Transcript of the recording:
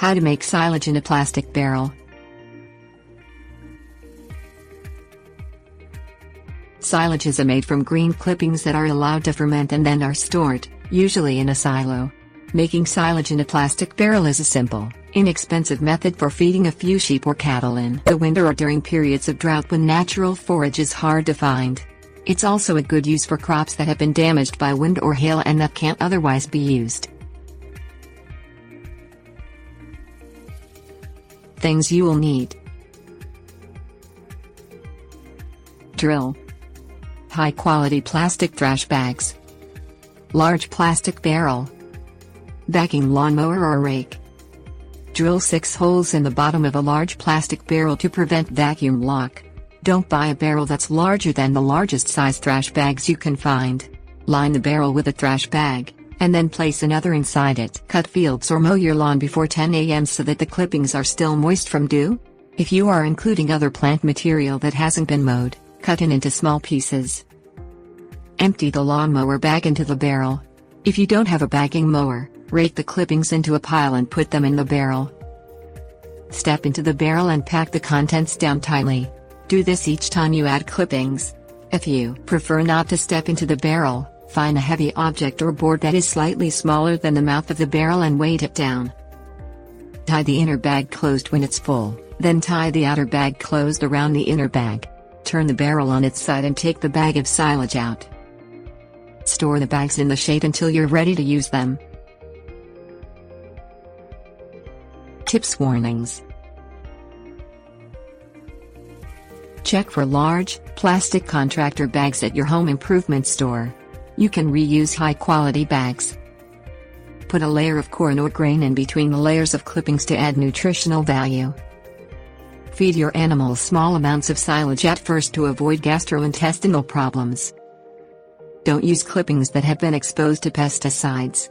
How to make silage in a plastic barrel. Silage is made from green clippings that are allowed to ferment and then are stored, usually in a silo. Making silage in a plastic barrel is a simple, inexpensive method for feeding a few sheep or cattle in the winter or during periods of drought when natural forage is hard to find. It's also a good use for crops that have been damaged by wind or hail and that can't otherwise be used. Things you will need: drill, high-quality plastic trash bags, large plastic barrel, vacuum lawnmower or rake. Drill 6 holes in the bottom of a large plastic barrel to prevent vacuum lock. Don't buy a barrel that's larger than the largest size trash bags you can find. Line the barrel with a trash bag, and then place another inside it. Cut fields or mow your lawn before 10 a.m. so that the clippings are still moist from dew. If you are including other plant material that hasn't been mowed, cut it into small pieces. Empty the lawnmower bag into the barrel. If you don't have a bagging mower, rake the clippings into a pile and put them in the barrel. Step into the barrel and pack the contents down tightly. Do this each time you add clippings. If you prefer not to step into the barrel, find a heavy object or board that is slightly smaller than the mouth of the barrel and weight it down. Tie the inner bag closed when it's full, then tie the outer bag closed around the inner bag. Turn the barrel on its side and take the bag of silage out. Store the bags in the shade until you're ready to use them. Tips: warnings. Check for large, plastic contractor bags at your home improvement store. You can reuse high-quality bags. Put a layer of corn or grain in between the layers of clippings to add nutritional value. Feed your animals small amounts of silage at first to avoid gastrointestinal problems. Don't use clippings that have been exposed to pesticides.